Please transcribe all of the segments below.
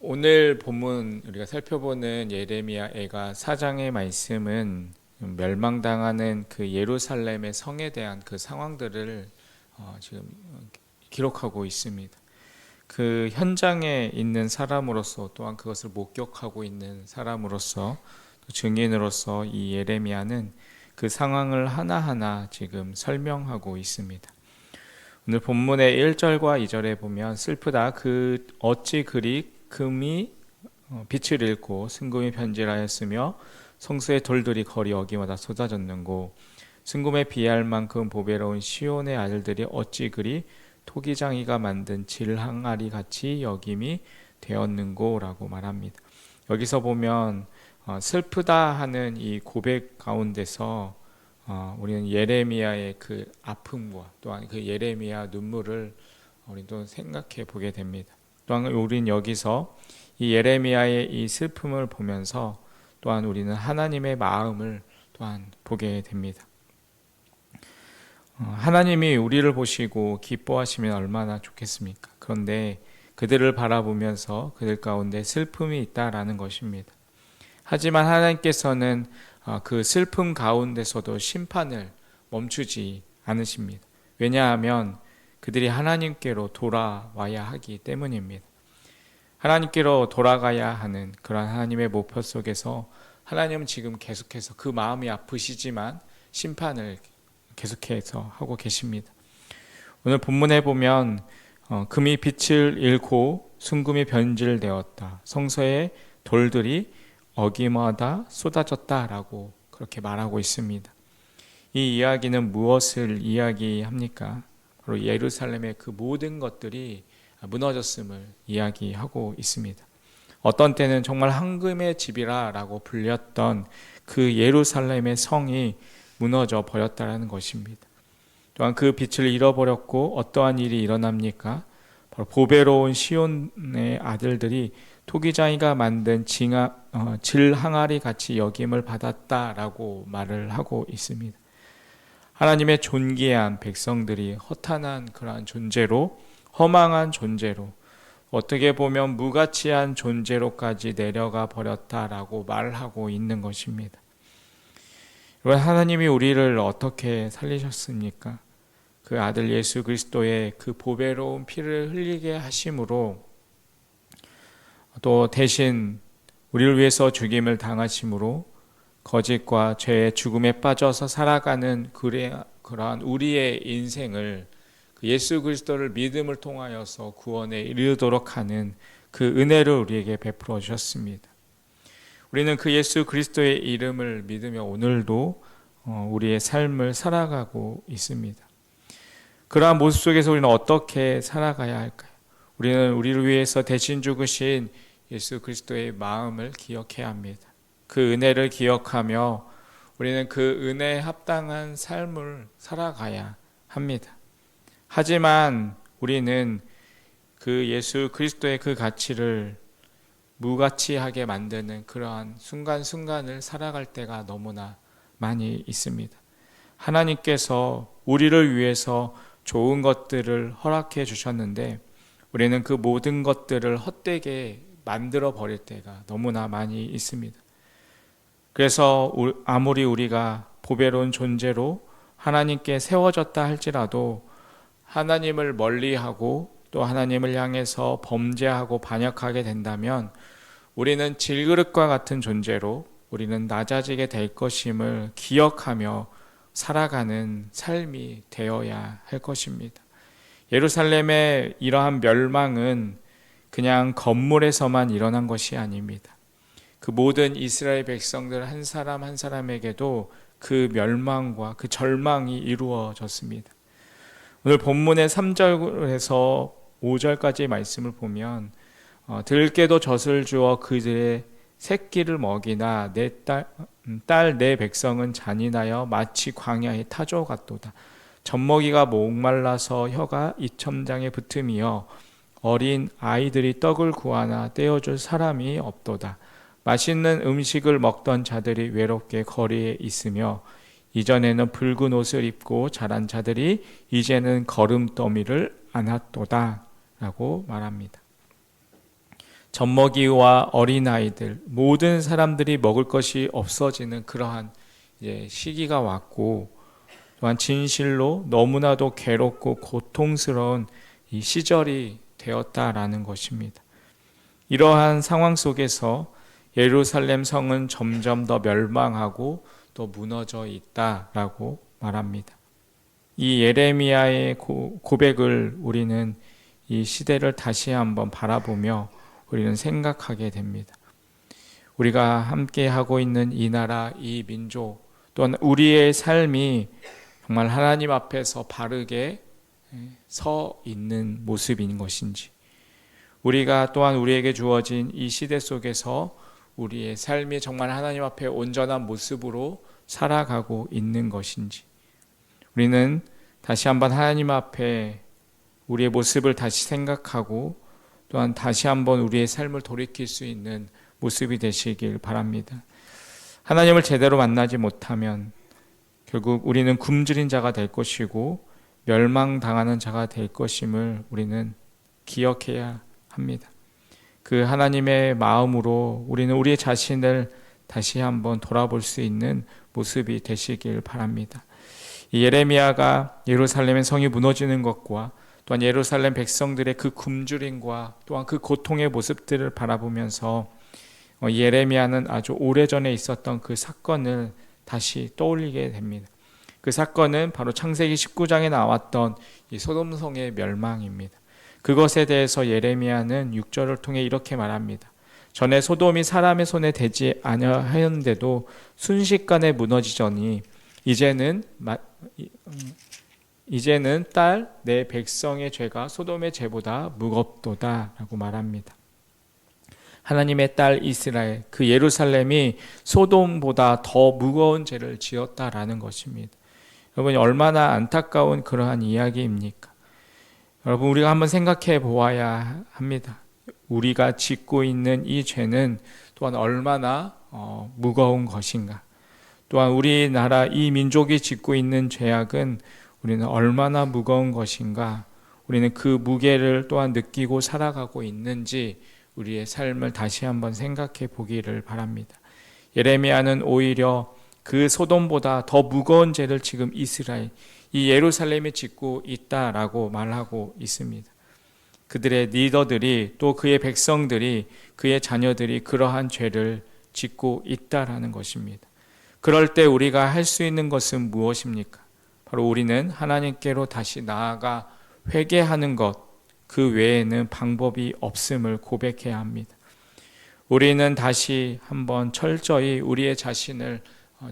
오늘 본문 우리가 살펴보는 예레미야 애가 4장의 말씀은 멸망당하는 그 예루살렘의 성에 대한 그 상황들을 지금 기록하고 있습니다. 그 현장에 있는 사람으로서 또한 그것을 목격하고 있는 사람으로서 또 증인으로서 이 예레미야는 그 상황을 하나하나 지금 설명하고 있습니다. 오늘 본문의 1절과 2절에 보면 슬프다 그 어찌 그리 금이 빛을 잃고 승금이 변질하였으며 성수의 돌들이 거리 어기마다 쏟아졌는고 승금에 비할 만큼 보배로운 시온의 아들들이 어찌 그리 토기장이가 만든 질항아리 같이 여김이 되었는고 라고 말합니다. 여기서 보면 슬프다 하는 이 고백 가운데서 우리는 예레미야의 그 아픔과 또한 그 예레미야 눈물을 우리도 생각해 보게 됩니다. 또한 우리는 여기서 이 예레미야의 이 슬픔을 보면서 또한 우리는 하나님의 마음을 또한 보게 됩니다. 하나님이 우리를 보시고 기뻐하시면 얼마나 좋겠습니까? 그런데 그들을 바라보면서 그들 가운데 슬픔이 있다라는 것입니다. 하지만 하나님께서는 그 슬픔 가운데서도 심판을 멈추지 않으십니다. 왜냐하면 그들이 하나님께로 돌아와야 하기 때문입니다. 하나님께로 돌아가야 하는 그런 하나님의 목표 속에서 하나님은 지금 계속해서 그 마음이 아프시지만 심판을 계속해서 하고 계십니다. 오늘 본문에 보면 금이 빛을 잃고 순금이 변질되었다. 성서의 돌들이 어기마다 쏟아졌다라고 그렇게 말하고 있습니다. 이 이야기는 무엇을 이야기합니까? 바로 예루살렘의 그 모든 것들이 무너졌음을 이야기하고 있습니다. 어떤 때는 정말 황금의 집이라고 불렸던 그 예루살렘의 성이 무너져 버렸다라는 것입니다. 또한 그 빛을 잃어버렸고 어떠한 일이 일어납니까? 바로 보배로운 시온의 아들들이 토기장이가 만든 질항아리 같이 여김을 받았다라고 말을 하고 있습니다. 하나님의 존귀한 백성들이 허탄한 그러한 존재로, 허망한 존재로, 어떻게 보면 무가치한 존재로까지 내려가 버렸다라고 말하고 있는 것입니다. 하나님이 우리를 어떻게 살리셨습니까? 그 아들 예수 그리스도의 그 보배로운 피를 흘리게 하심으로, 또 대신 우리를 위해서 죽임을 당하심으로 거짓과 죄의 죽음에 빠져서 살아가는 그러한 우리의 인생을 예수 그리스도를 믿음을 통하여서 구원에 이르도록 하는 그 은혜를 우리에게 베풀어 주셨습니다. 우리는 그 예수 그리스도의 이름을 믿으며 오늘도 우리의 삶을 살아가고 있습니다. 그러한 모습 속에서 우리는 어떻게 살아가야 할까요? 우리는 우리를 위해서 대신 죽으신 예수 그리스도의 마음을 기억해야 합니다. 그 은혜를 기억하며 우리는 그 은혜에 합당한 삶을 살아가야 합니다. 하지만 우리는 그 예수 그리스도의 그 가치를 무가치하게 만드는 그러한 순간순간을 살아갈 때가 너무나 많이 있습니다. 하나님께서 우리를 위해서 좋은 것들을 허락해 주셨는데 우리는 그 모든 것들을 헛되게 만들어 버릴 때가 너무나 많이 있습니다. 그래서 아무리 우리가 보배로운 존재로 하나님께 세워졌다 할지라도 하나님을 멀리하고 또 하나님을 향해서 범죄하고 반역하게 된다면 우리는 질그릇과 같은 존재로 우리는 낮아지게 될 것임을 기억하며 살아가는 삶이 되어야 할 것입니다. 예루살렘의 이러한 멸망은 그냥 건물에서만 일어난 것이 아닙니다. 그 모든 이스라엘 백성들 한 사람 한 사람에게도 그 멸망과 그 절망이 이루어졌습니다. 오늘 본문의 3절에서 5절까지의 말씀을 보면 들깨도 젖을 주어 그들의 새끼를 먹이나 딸 내 백성은 잔인하여 마치 광야의 타조 같도다. 젖먹이가 목말라서 혀가 이첨장에 붙음이여 어린 아이들이 떡을 구하나 떼어줄 사람이 없도다. 맛있는 음식을 먹던 자들이 외롭게 거리에 있으며 이전에는 붉은 옷을 입고 자란 자들이 이제는 거름더미를 안았도다 라고 말합니다. 젖먹이와 어린아이들 모든 사람들이 먹을 것이 없어지는 그러한 시기가 왔고, 또한 진실로 너무나도 괴롭고 고통스러운 이 시절이 되었다라는 것입니다. 이러한 상황 속에서 예루살렘 성은 점점 더 멸망하고 또 무너져 있다라고 말합니다. 이 예레미야의 고백을 우리는 이 시대를 다시 한번 바라보며 우리는 생각하게 됩니다. 우리가 함께 하고 있는 이 나라, 이 민족, 또한 우리의 삶이 정말 하나님 앞에서 바르게 서 있는 모습인 것인지, 우리가 또한 우리에게 주어진 이 시대 속에서 우리의 삶이 정말 하나님 앞에 온전한 모습으로 살아가고 있는 것인지, 우리는 다시 한번 하나님 앞에 우리의 모습을 다시 생각하고 또한 다시 한번 우리의 삶을 돌이킬 수 있는 모습이 되시길 바랍니다. 하나님을 제대로 만나지 못하면 결국 우리는 굶주린 자가 될 것이고 멸망당하는 자가 될 것임을 우리는 기억해야 합니다. 그 하나님의 마음으로 우리는 우리의 자신을 다시 한번 돌아볼 수 있는 모습이 되시길 바랍니다. 이 예레미야가 예루살렘의 성이 무너지는 것과 또한 예루살렘 백성들의 그 굶주림과 또한 그 고통의 모습들을 바라보면서 예레미야는 아주 오래전에 있었던 그 사건을 다시 떠올리게 됩니다. 그 사건은 바로 창세기 19장에 나왔던 이 소돔성의 멸망입니다. 그것에 대해서 예레미야는 6절을 통해 이렇게 말합니다. 전에 소돔이 사람의 손에 대지 아니하였는데도 순식간에 무너지더니 이제는 딸 내 백성의 죄가 소돔의 죄보다 무겁도다 라고 말합니다. 하나님의 딸 이스라엘, 그 예루살렘이 소돔보다 더 무거운 죄를 지었다라는 것입니다. 여러분, 얼마나 안타까운 그러한 이야기입니까? 여러분, 우리가 한번 생각해 보아야 합니다. 우리가 짓고 있는 이 죄는 또한 얼마나 무거운 것인가. 또한 우리나라 이 민족이 짓고 있는 죄악은 우리는 얼마나 무거운 것인가. 우리는 그 무게를 또한 느끼고 살아가고 있는지 우리의 삶을 다시 한번 생각해 보기를 바랍니다. 예레미야는 오히려 그 소돔보다 더 무거운 죄를 지금 이스라엘, 이 예루살렘이 짓고 있다라고 말하고 있습니다. 그들의 리더들이 또 그의 백성들이, 그의 자녀들이 그러한 죄를 짓고 있다라는 것입니다. 그럴 때 우리가 할 수 있는 것은 무엇입니까? 바로 우리는 하나님께로 다시 나아가 회개하는 것, 그 외에는 방법이 없음을 고백해야 합니다. 우리는 다시 한번 철저히 우리의 자신을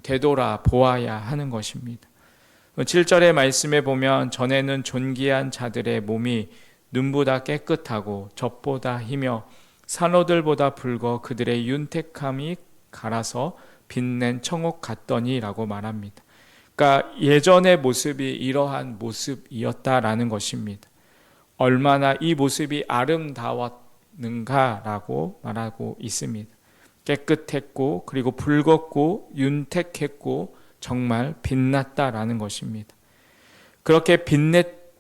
되돌아 보아야 하는 것입니다. 7절의 말씀에 보면 전에는 존귀한 자들의 몸이 눈보다 깨끗하고 젖보다 희며 산호들보다 붉어 그들의 윤택함이 갈아서 빛낸 청옥 같더니 라고 말합니다. 그러니까 예전의 모습이 이러한 모습이었다라는 것입니다. 얼마나 이 모습이 아름다웠는가라고 말하고 있습니다. 깨끗했고 그리고 붉었고 윤택했고 정말 빛났다라는 것입니다. 그렇게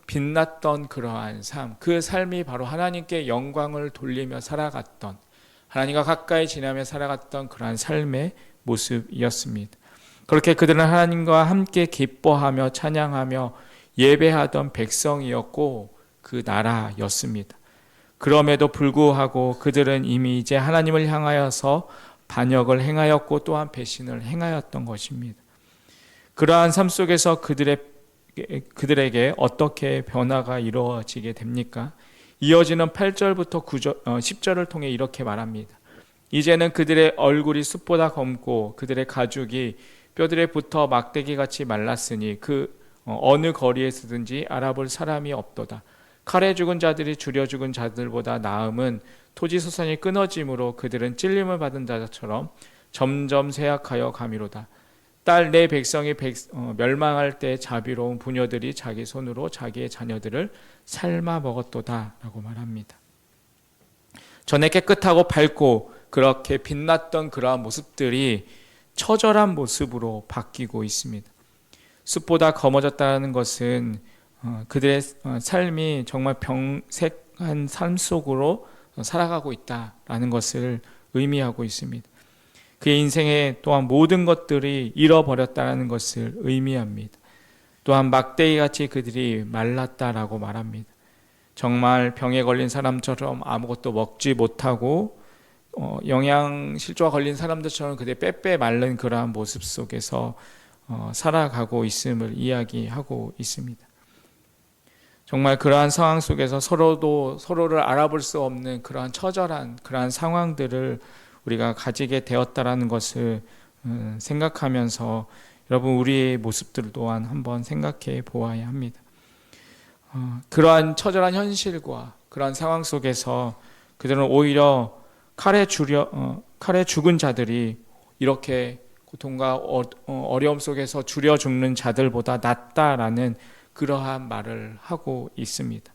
빛났던 그러한 삶, 그 삶이 바로 하나님께 영광을 돌리며 살아갔던, 하나님과 가까이 지나며 살아갔던 그러한 삶의 모습이었습니다. 그렇게 그들은 하나님과 함께 기뻐하며 찬양하며 예배하던 백성이었고 그 나라였습니다. 그럼에도 불구하고 그들은 이미 이제 하나님을 향하여서 반역을 행하였고 또한 배신을 행하였던 것입니다. 그러한 삶 속에서 그들에게 어떻게 변화가 이루어지게 됩니까? 이어지는 8절부터 10절을 통해 이렇게 말합니다. 이제는 그들의 얼굴이 숯보다 검고 그들의 가죽이 뼈들에 붙어 막대기같이 말랐으니 그 어느 거리에서든지 알아볼 사람이 없도다. 칼에 죽은 자들이 줄여 죽은 자들보다 나음은 토지소산이 끊어짐으로 그들은 찔림을 받은 자처럼 점점 쇠약하여 가미로다. 딸 내 백성이 멸망할 때 자비로운 부녀들이 자기 손으로 자기의 자녀들을 삶아 먹었도다 라고 말합니다. 전에 깨끗하고 밝고 그렇게 빛났던 그러한 모습들이 처절한 모습으로 바뀌고 있습니다. 숲보다 검어졌다는 것은 그들의 삶이 정말 병색한 삶 속으로 살아가고 있다라는 것을 의미하고 있습니다. 그의 인생에 또한 모든 것들이 잃어버렸다는 것을 의미합니다. 또한 막대기같이 그들이 말랐다라고 말합니다. 정말 병에 걸린 사람처럼 아무것도 먹지 못하고 영양실조가 걸린 사람들처럼 그들이 빼빼 마른 그러한 모습 속에서 살아가고 있음을 이야기하고 있습니다. 정말 그러한 상황 속에서 서로를 알아볼 수 없는 그러한 처절한 그러한 상황들을 우리가 가지게 되었다라는 것을 생각하면서 여러분 우리의 모습들 또한 한번 생각해 보아야 합니다. 그러한 처절한 현실과 그러한 상황 속에서 그들은 오히려 칼에 죽은 자들이 이렇게 고통과 어려움 속에서 주려 죽는 자들보다 낫다라는 그러한 말을 하고 있습니다.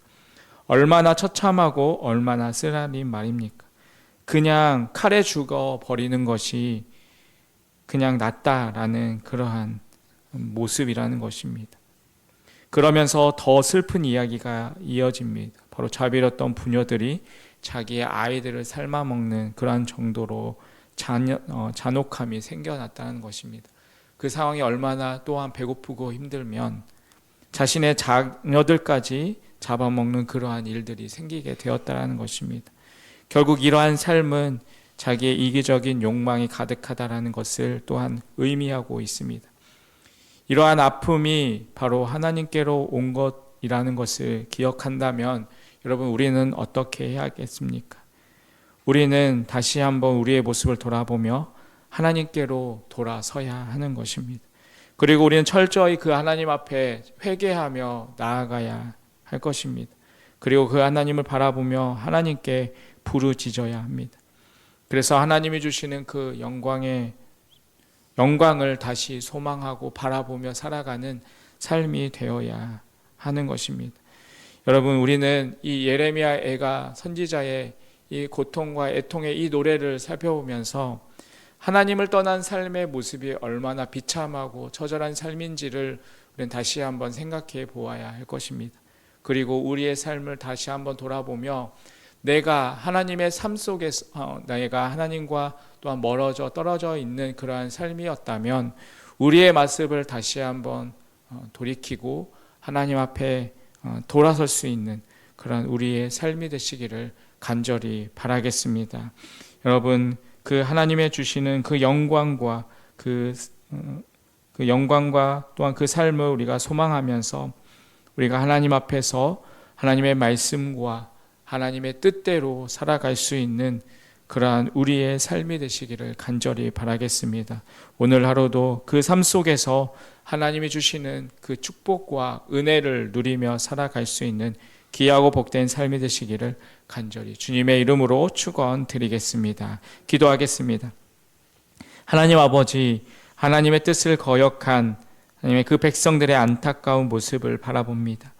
얼마나 처참하고 얼마나 쓰라린 말입니까? 그냥 칼에 죽어 버리는 것이 그냥 낫다라는 그러한 모습이라는 것입니다. 그러면서 더 슬픈 이야기가 이어집니다. 바로 자비로웠던 부녀들이 자기의 아이들을 삶아먹는 그러한 정도로 잔혹함이 생겨났다는 것입니다. 그 상황이 얼마나 또한 배고프고 힘들면 자신의 자녀들까지 잡아먹는 그러한 일들이 생기게 되었다는 것입니다. 결국 이러한 삶은 자기의 이기적인 욕망이 가득하다라는 것을 또한 의미하고 있습니다. 이러한 아픔이 바로 하나님께로 온 것이라는 것을 기억한다면 여러분 우리는 어떻게 해야겠습니까? 우리는 다시 한번 우리의 모습을 돌아보며 하나님께로 돌아서야 하는 것입니다. 그리고 우리는 철저히 그 하나님 앞에 회개하며 나아가야 할 것입니다. 그리고 그 하나님을 바라보며 하나님께 부르짖어야 합니다. 그래서 하나님이 주시는 그 영광을 다시 소망하고 바라보며 살아가는 삶이 되어야 하는 것입니다. 여러분 우리는 이 예레미야 애가 선지자의 이 고통과 애통의 이 노래를 살펴보면서 하나님을 떠난 삶의 모습이 얼마나 비참하고 처절한 삶인지를 우리는 다시 한번 생각해 보아야 할 것입니다. 그리고 우리의 삶을 다시 한번 돌아보며 내가 하나님의 삶 속에서 내가 하나님과 또한 떨어져 있는 그러한 삶이었다면 우리의 모습을 다시 한번 돌이키고 하나님 앞에 돌아설 수 있는 그런 우리의 삶이 되시기를 간절히 바라겠습니다. 여러분 그 하나님의 주시는 그 영광과 그 영광과 또한 그 삶을 우리가 소망하면서 우리가 하나님 앞에서 하나님의 말씀과 하나님의 뜻대로 살아갈 수 있는 그러한 우리의 삶이 되시기를 간절히 바라겠습니다. 오늘 하루도 그 삶 속에서 하나님이 주시는 그 축복과 은혜를 누리며 살아갈 수 있는 귀하고 복된 삶이 되시기를 간절히 주님의 이름으로 축원드리겠습니다. 기도하겠습니다. 하나님 아버지, 하나님의 뜻을 거역한 하나님의 그 백성들의 안타까운 모습을 바라봅니다.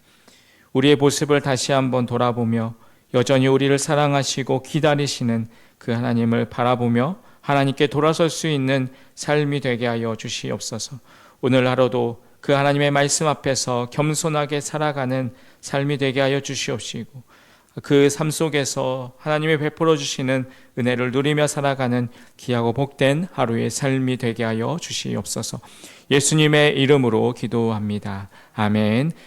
우리의 모습을 다시 한번 돌아보며 여전히 우리를 사랑하시고 기다리시는 그 하나님을 바라보며 하나님께 돌아설 수 있는 삶이 되게 하여 주시옵소서. 오늘 하루도 그 하나님의 말씀 앞에서 겸손하게 살아가는 삶이 되게 하여 주시옵시고 그 삶 속에서 하나님의 베풀어 주시는 은혜를 누리며 살아가는 귀하고 복된 하루의 삶이 되게 하여 주시옵소서. 예수님의 이름으로 기도합니다. 아멘.